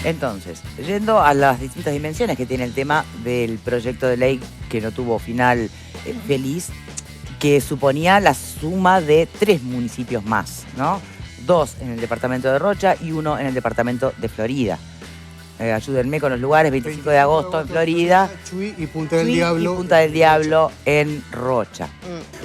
Entonces, yendo a las distintas dimensiones que tiene el tema del proyecto de ley que no tuvo final feliz, que suponía la suma de 3 municipios más, ¿no? 2 en el departamento de Rocha y 1 en el departamento de Florida. Ayúdenme con los lugares: 25 de agosto en Florida, Chuy y Punta del Diablo. Y Punta del Diablo en Rocha.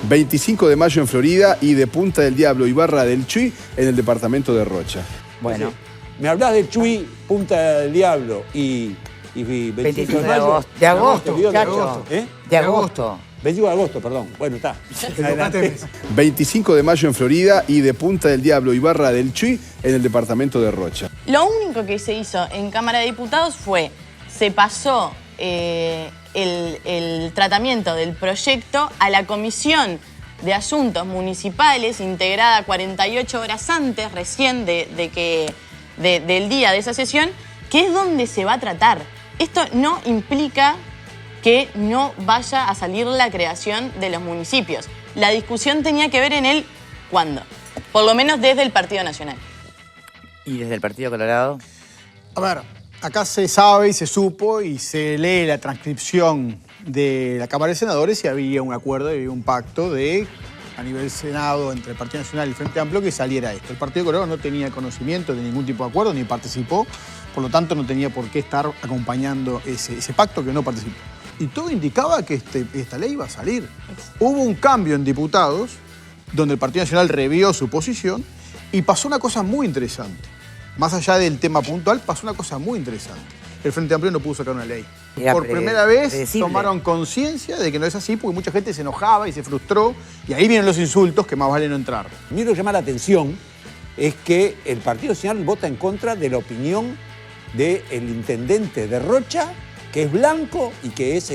25 de mayo en Florida y de Punta del Diablo y Barra del Chuy en el departamento de Rocha. Bueno. Me hablas de Chuy, Punta del Diablo y 25 de agosto. De agosto, muchacho. De agosto. 25 de agosto, perdón. Bueno, está. 25 de mayo en Florida y de Punta del Diablo y Barra del Chuy en el departamento de Rocha. Lo único que se hizo en Cámara de Diputados fue, se pasó el tratamiento del proyecto a la Comisión de Asuntos Municipales, integrada 48 horas antes, recién del día de esa sesión, que es donde se va a tratar. Esto no implica que no vaya a salir la creación de los municipios. La discusión tenía que ver en el cuándo, por lo menos desde el Partido Nacional. ¿Y desde el Partido Colorado? A ver, acá se sabe y se supo y se lee la transcripción de la Cámara de Senadores y había un acuerdo, y había un pacto a nivel Senado entre el Partido Nacional y el Frente Amplio que saliera esto. El Partido Colorado no tenía conocimiento de ningún tipo de acuerdo ni participó, por lo tanto no tenía por qué estar acompañando ese pacto que no participó. Y todo indicaba que esta ley iba a salir. Hubo un cambio en diputados donde el Partido Nacional revió su posición y pasó una cosa muy interesante. Más allá del tema puntual, pasó una cosa muy interesante. El Frente Amplio no pudo sacar una ley. Por primera vez tomaron conciencia de que no es así, porque mucha gente se enojaba y se frustró, y ahí vienen los insultos que más vale no entrar. A mí lo que llama la atención es que el Partido Nacional vota en contra de la opinión del intendente de Rocha, que es blanco y que es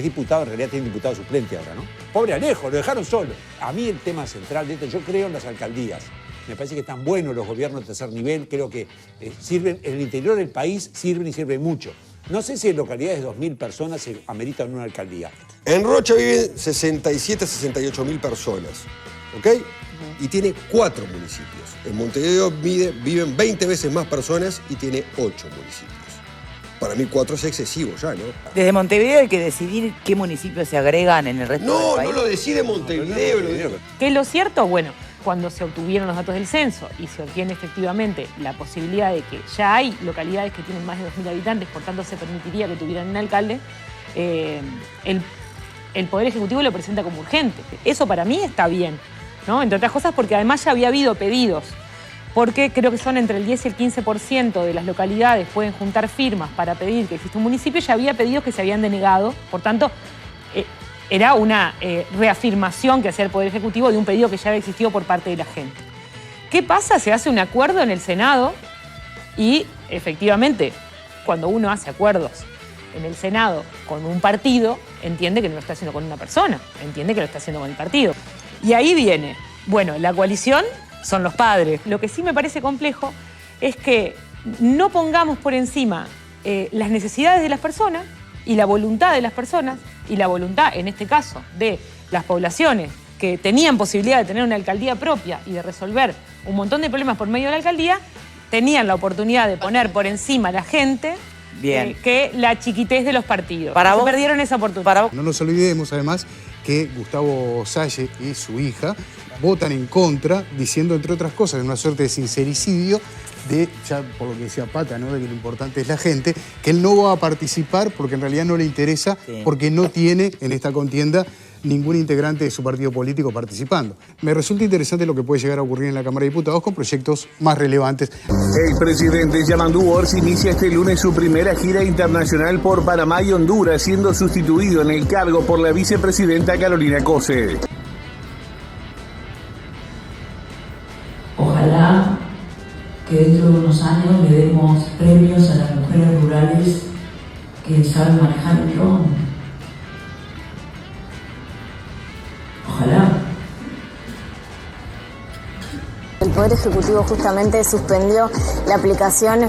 diputado, en realidad tiene diputado suplente ahora, ¿no? Pobre Alejo, lo dejaron solo. A mí el tema central de esto, yo creo en las alcaldías. Me parece que están buenos los gobiernos de tercer nivel, creo que sirven, en el interior del país sirven y sirven mucho. No sé si en localidades de 2.000 personas se ameritan una alcaldía. En Rocha viven 67, 68.000 personas, ¿ok? Y tiene 4 municipios. En Montevideo viven 20 veces más personas y tiene 8 municipios. Para mí 4 es excesivo ya, ¿no? Desde Montevideo hay que decidir qué municipios se agregan en el resto del país. No lo decide Montevideo. ¿Qué es lo cierto? Bueno, cuando se obtuvieron los datos del censo y se obtiene efectivamente la posibilidad de que ya hay localidades que tienen más de 2.000 habitantes, por tanto se permitiría que tuvieran un alcalde, el Poder Ejecutivo lo presenta como urgente. Eso para mí está bien, ¿no? Entre otras cosas porque además ya había habido pedidos, porque creo que son entre el 10 y el 15% de las localidades pueden juntar firmas para pedir que exista un municipio, ya había pedidos que se habían denegado, por tanto, era una reafirmación que hacía el Poder Ejecutivo de un pedido que ya había existido por parte de la gente. ¿Qué pasa? Se hace un acuerdo en el Senado y, efectivamente, cuando uno hace acuerdos en el Senado con un partido, entiende que no lo está haciendo con una persona, entiende que lo está haciendo con el partido. Y ahí viene, bueno, la coalición son los padres. Lo que sí me parece complejo es que no pongamos por encima las necesidades de las personas y la voluntad de las personas y la voluntad, en este caso, de las poblaciones que tenían posibilidad de tener una alcaldía propia y de resolver un montón de problemas por medio de la alcaldía, tenían la oportunidad de poner por encima a la gente que la chiquitez de los partidos. Para vos, perdieron esa oportunidad. No nos olvidemos, además, que Gustavo Salle y su hija votan en contra, diciendo, entre otras cosas, en una suerte de sincericidio, ya por lo que decía Pata, ¿no? De que lo importante es la gente, que él no va a participar porque en realidad no le interesa, porque no tiene en esta contienda ningún integrante de su partido político participando. Me resulta interesante lo que puede llegar a ocurrir en la Cámara de Diputados con proyectos más relevantes. El presidente Yamandu Orsi inicia este lunes su primera gira internacional por Panamá y Honduras, siendo sustituido en el cargo por la vicepresidenta Carolina Cose. Ojalá que dentro de unos años le demos premios a las mujeres rurales que saben manejar el dron. Ojalá. El Poder Ejecutivo justamente suspendió la aplicación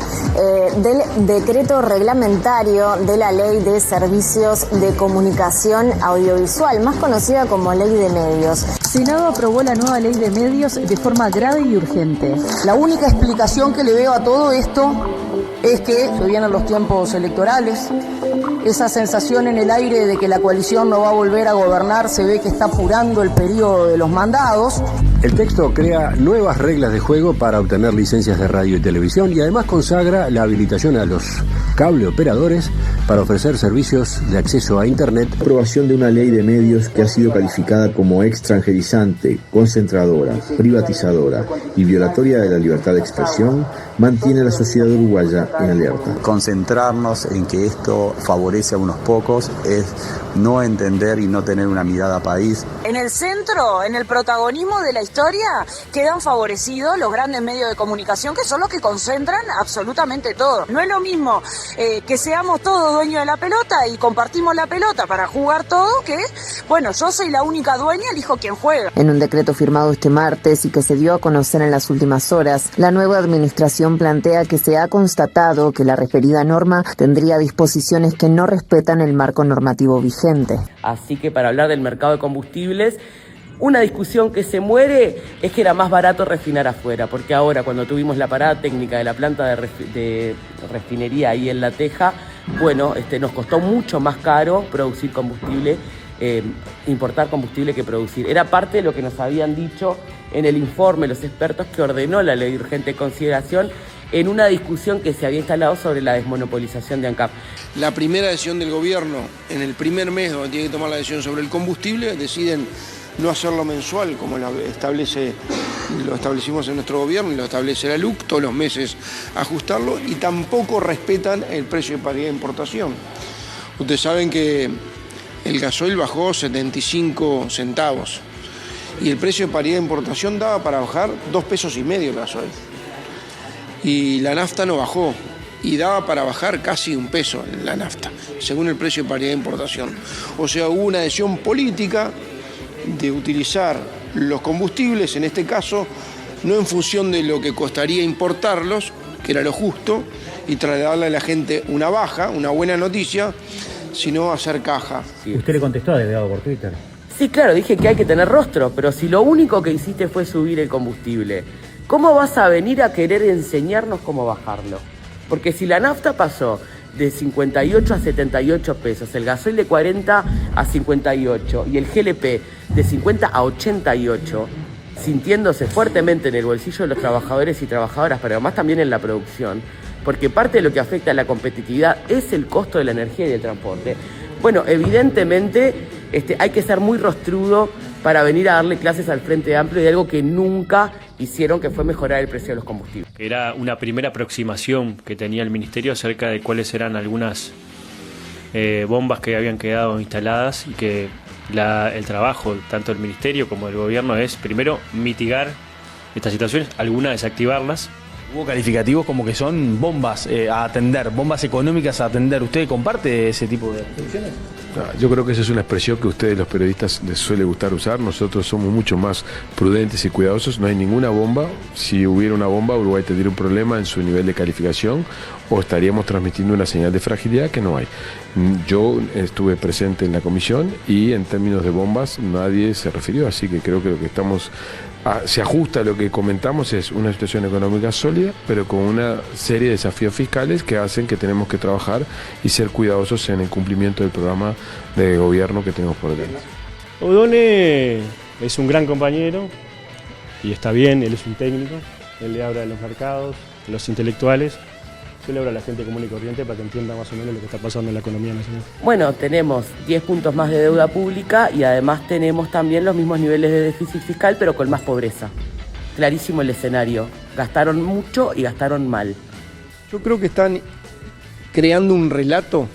del decreto reglamentario de la Ley de Servicios de Comunicación Audiovisual, más conocida como Ley de Medios. Senado aprobó la nueva Ley de Medios de forma grave y urgente. La única explicación que le veo a todo esto es que se vienen los tiempos electorales. Esa sensación en el aire de que la coalición no va a volver a gobernar se ve que está apurando el periodo de los mandados. El texto crea nuevas reglas de juego para obtener licencias de radio y televisión y además consagra la habilitación a los cable operadores para ofrecer servicios de acceso a Internet. Aprobación de una ley de medios que ha sido calificada como extranjerizante, concentradora, privatizadora y violatoria de la libertad de expresión, mantiene a la sociedad uruguaya en alerta. Concentrarnos en que esto favorece a unos pocos es no entender y no tener una mirada país. En el centro, en el protagonismo de la historia, quedan favorecidos los grandes medios de comunicación, que son los que concentran absolutamente todo. No es lo mismo que seamos todos dueños de la pelota y compartimos la pelota para jugar todo, que, bueno, yo soy la única dueña, elijo quién juega. En un decreto firmado este martes y que se dio a conocer en las últimas horas, la nueva administración plantea que se ha constatado que la referida norma tendría disposiciones que no respetan el marco normativo vigente. Así que para hablar del mercado de combustibles, una discusión que se muere es que era más barato refinar afuera, porque ahora cuando tuvimos la parada técnica de la planta de refinería ahí en La Teja, bueno, nos costó mucho más caro producir combustible, importar combustible que producir. Era parte de lo que nos habían dicho en el informe los expertos que ordenó la ley de urgente consideración en una discusión que se había instalado sobre la desmonopolización de ANCAP. La primera decisión del gobierno, en el primer mes donde tiene que tomar la decisión sobre el combustible, deciden no hacerlo mensual como lo establecimos en nuestro gobierno y lo establece la LUC, todos los meses ajustarlo, y tampoco respetan el precio de paridad de importación. Ustedes saben que el gasoil bajó 75 centavos y el precio de paridad de importación daba para bajar 2,5 pesos el gasoil. Y la nafta no bajó y daba para bajar casi 1 peso la nafta, según el precio de paridad de importación. O sea, hubo una decisión política de utilizar los combustibles, en este caso, no en función de lo que costaría importarlos, que era lo justo, y trasladarle a la gente una baja, una buena noticia, sino hacer caja. ¿Usted le contestó a Delgado por Twitter? Sí, claro, dije que hay que tener rostro, pero si lo único que hiciste fue subir el combustible, ¿cómo vas a venir a querer enseñarnos cómo bajarlo? Porque si la nafta pasó de 58 a 78 pesos, el gasoil de 40 a 58 y el GLP de 50 a 88, sintiéndose fuertemente en el bolsillo de los trabajadores y trabajadoras, pero además también en la producción, porque parte de lo que afecta a la competitividad es el costo de la energía y del transporte. Bueno, evidentemente hay que ser muy rostrudo para venir a darle clases al Frente Amplio de algo que nunca hicieron, que fue mejorar el precio de los combustibles. Era una primera aproximación que tenía el Ministerio acerca de cuáles eran algunas bombas que habían quedado instaladas y que el trabajo tanto del Ministerio como del Gobierno es primero mitigar estas situaciones, algunas desactivarlas. Hubo calificativos como que son bombas a atender, bombas económicas a atender. ¿Usted comparte ese tipo de soluciones? Yo creo que esa es una expresión que a ustedes los periodistas les suele gustar usar. Nosotros somos mucho más prudentes y cuidadosos. No hay ninguna bomba. Si hubiera una bomba, Uruguay tendría un problema en su nivel de calificación o estaríamos transmitiendo una señal de fragilidad que no hay. Yo estuve presente en la comisión y en términos de bombas nadie se refirió, así que creo que lo que se ajusta a lo que comentamos es una situación económica sólida, pero con una serie de desafíos fiscales que hacen que tenemos que trabajar y ser cuidadosos en el cumplimiento del programa de gobierno que tenemos por delante. O'Donnell es un gran compañero y está bien, él es un técnico, él le habla de los mercados, de los intelectuales. Yo le hablo a la gente común y corriente para que entienda más o menos lo que está pasando en la economía nacional. Bueno, tenemos 10 puntos más de deuda pública y además tenemos también los mismos niveles de déficit fiscal, pero con más pobreza. Clarísimo el escenario. Gastaron mucho y gastaron mal. Yo creo que están creando un relato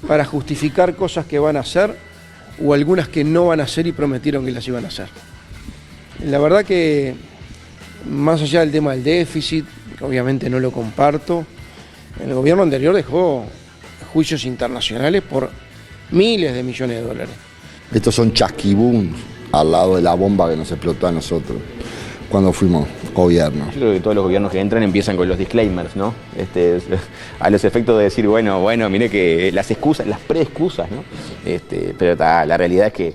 para justificar cosas que van a hacer o algunas que no van a hacer y prometieron que las iban a hacer. La verdad que, más allá del tema del déficit, obviamente no lo comparto, el gobierno anterior dejó juicios internacionales por miles de millones de dólares. Estos son chasquibuns al lado de la bomba que nos explotó a nosotros cuando fuimos gobierno. Yo creo que todos los gobiernos que entran empiezan con los disclaimers, ¿no? A los efectos de decir, bueno, mire que las excusas, las pre-excusas, ¿no? Pero la realidad es que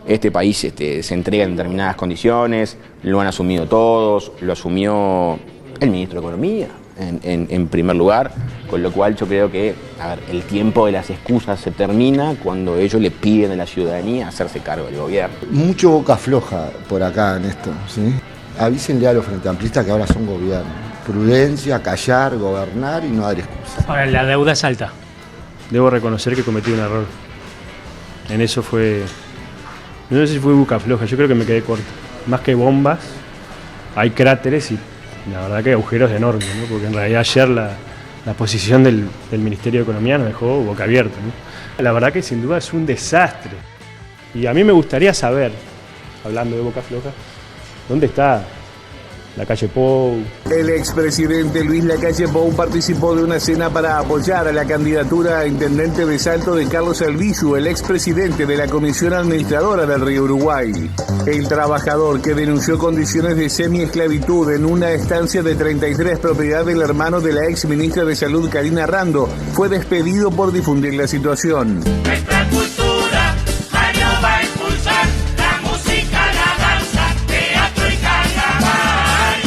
este país se entrega en determinadas condiciones, lo han asumido todos, lo asumió el ministro de Economía, en primer lugar, con lo cual yo creo que el tiempo de las excusas se termina cuando ellos le piden a la ciudadanía hacerse cargo del gobierno. Mucho boca floja por acá en esto, ¿sí? Avísenle a los frente amplistas que ahora son gobierno. Prudencia, callar, gobernar y no dar excusas. Ahora, la deuda es alta. Debo reconocer que cometí un error. En eso fue... No sé si fue boca floja, yo creo que me quedé corto. Más que bombas, hay cráteres y la verdad que agujeros enormes, ¿no? Porque en realidad ayer la posición del Ministerio de Economía nos dejó boca abierta, ¿no? La verdad que sin duda es un desastre. Y a mí me gustaría saber, hablando de boca floja, ¿dónde está la calle Pou? El expresidente Luis Lacalle Pou participó de una cena para apoyar a la candidatura a intendente de Salto de Carlos Albizu, el expresidente de la Comisión Administradora del Río Uruguay. El trabajador que denunció condiciones de semiesclavitud en una estancia de 33 propiedad del hermano de la ex ministra de Salud Karina Rando fue despedido por difundir la situación. Nuestra cultura no va a impulsar la música, la danza, teatro y carnaval.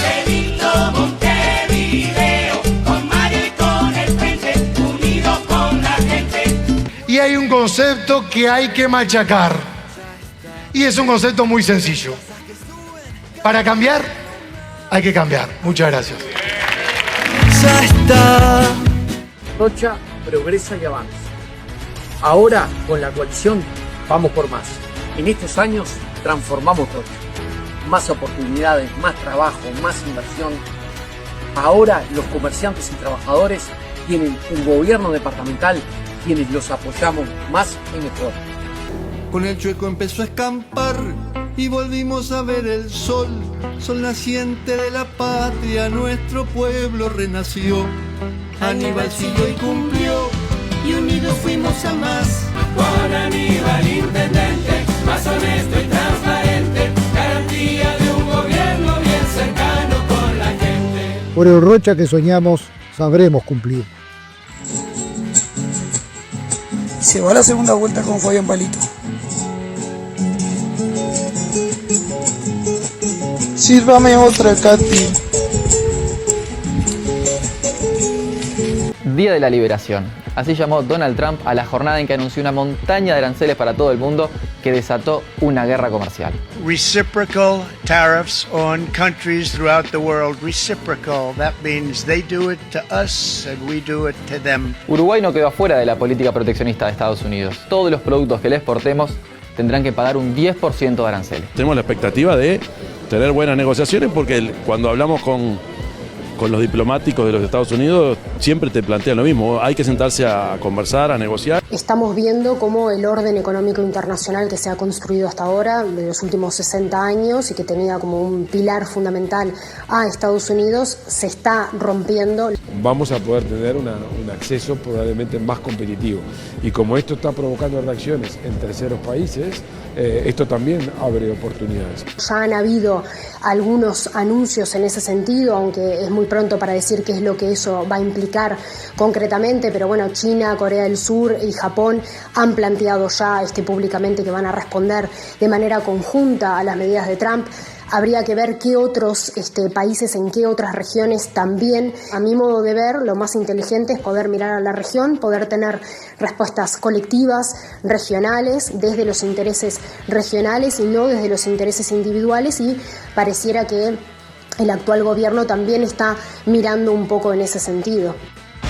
Qué lindo Montevideo, con Mario y con el Pente, unidos con la gente. Y hay un concepto que hay que machacar. Y es un concepto muy sencillo. Para cambiar, hay que cambiar. Muchas gracias. Ya está. Rocha progresa y avanza. Ahora, con la coalición, vamos por más. En estos años, transformamos Rocha. Más oportunidades, más trabajo, más inversión. Ahora, los comerciantes y trabajadores tienen un gobierno departamental quienes los apoyamos más y mejor. Con el Chueco empezó a escampar y volvimos a ver el sol. Sol naciente de la patria, nuestro pueblo renació. Aníbal siguió y cumplió, y unidos fuimos a más. Con Aníbal intendente, más honesto y transparente, garantía de un gobierno bien cercano con la gente. Por el Rocha que soñamos, sabremos cumplir. Se va a la segunda vuelta con Fabián Palito. Sírvame otra, Katy. Día de la Liberación. Así llamó Donald Trump a la jornada en que anunció una montaña de aranceles para todo el mundo que desató una guerra comercial. Reciprocal tariffs on countries throughout the world. Reciprocal. That means they do it to us and we do it to them. Uruguay no quedó afuera de la política proteccionista de Estados Unidos. Todos los productos que le exportemos tendrán que pagar un 10% de aranceles. Tenemos la expectativa de tener buenas negociaciones porque cuando hablamos con los diplomáticos de los Estados Unidos siempre te plantean lo mismo, hay que sentarse a conversar, a negociar. Estamos viendo cómo el orden económico internacional que se ha construido hasta ahora, de los últimos 60 años, y que tenía como un pilar fundamental a Estados Unidos, se está rompiendo. Vamos a poder tener un acceso probablemente más competitivo. Y como esto está provocando reacciones en terceros países, esto también abre oportunidades. Ya han habido algunos anuncios en ese sentido, aunque es muy pronto para decir qué es lo que eso va a implicar concretamente, pero bueno, China, Corea del Sur y Japón han planteado ya públicamente que van a responder de manera conjunta a las medidas de Trump. Habría que ver qué otros países, en qué otras regiones también. A mi modo de ver, lo más inteligente es poder mirar a la región, poder tener respuestas colectivas, regionales, desde los intereses regionales y no desde los intereses individuales, y pareciera que el actual gobierno también está mirando un poco en ese sentido.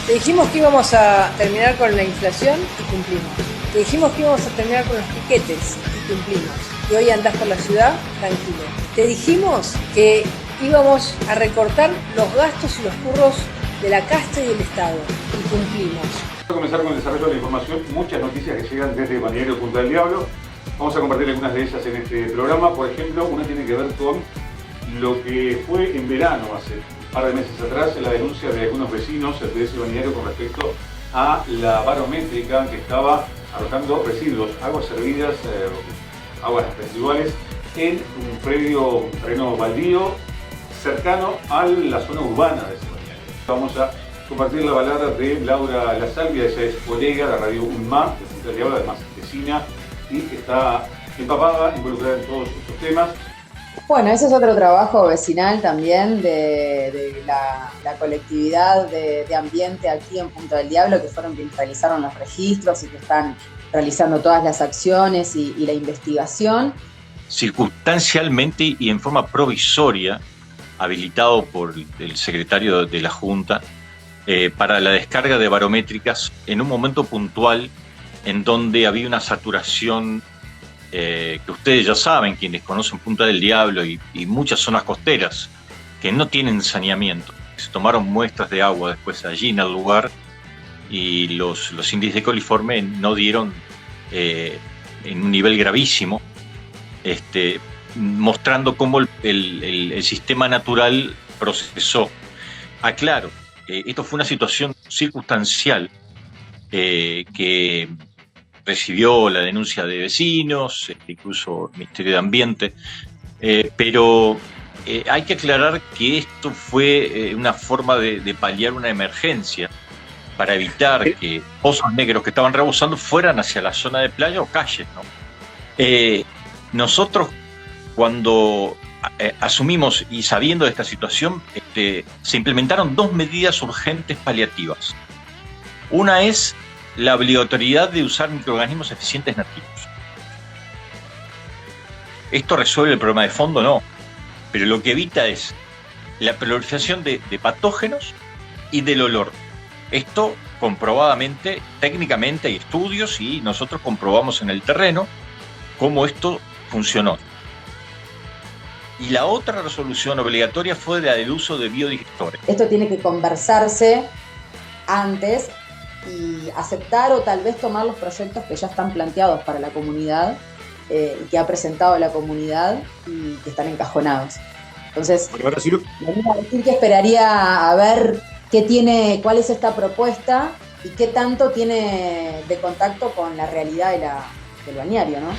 Te dijimos que íbamos a terminar con la inflación y cumplimos. Te dijimos que íbamos a terminar con los piquetes y cumplimos. Y hoy andás por la ciudad tranquilo. Te dijimos que íbamos a recortar los gastos y los curros de la casta y del Estado y cumplimos. Vamos a comenzar con el desarrollo de la información. Muchas noticias que llegan desde Balneario Punta del Diablo. Vamos a compartir algunas de ellas en este programa. Por ejemplo, una tiene que ver con lo que fue en verano, hace un par de meses atrás, la denuncia de algunos vecinos de ese balneario con respecto a la barométrica que estaba arrojando residuos, aguas servidas, aguas residuales en un predio, un terreno baldío cercano a la zona urbana de ese balneario. Vamos a compartir la palabra de Laura La Salvia, ella es colega de Radio UNMA, de Punta del Diablo, además vecina, y que está empapada, involucrada en todos estos temas. Bueno, ese es otro trabajo vecinal también de la colectividad de ambiente aquí en Punta del Diablo, que fueron quienes realizaron los registros y que están realizando todas las acciones y la investigación. Circunstancialmente y en forma provisoria, habilitado por el secretario de la Junta, para la descarga de barométricas en un momento puntual en donde había una saturación que ustedes ya saben, quienes conocen Punta del Diablo y muchas zonas costeras que no tienen saneamiento. Se tomaron muestras de agua después allí en el lugar y los índices de coliforme no dieron en un nivel gravísimo, mostrando cómo el sistema natural procesó. Aclaro, esto fue una situación circunstancial que recibió la denuncia de vecinos, incluso el Ministerio de Ambiente, pero hay que aclarar que esto fue una forma de paliar una emergencia para evitar que pozos negros que estaban rebosando fueran hacia la zona de playa o calles, ¿no? Nosotros, cuando asumimos y sabiendo de esta situación, se implementaron 2 medidas urgentes paliativas. Una es la obligatoriedad de usar microorganismos eficientes nativos. ¿Esto resuelve el problema de fondo? No. Pero lo que evita es la proliferación de patógenos y del olor. Esto comprobadamente, técnicamente hay estudios y nosotros comprobamos en el terreno cómo esto funcionó. Y la otra resolución obligatoria fue la del uso de biodigestores. Esto tiene que conversarse antes y aceptar o tal vez tomar los proyectos que ya están planteados para la comunidad y que ha presentado la comunidad y que están encajonados. Entonces, venir a decir que esperaría a ver cuál es esta propuesta y qué tanto tiene de contacto con la realidad del balneario, ¿no?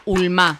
Ulma.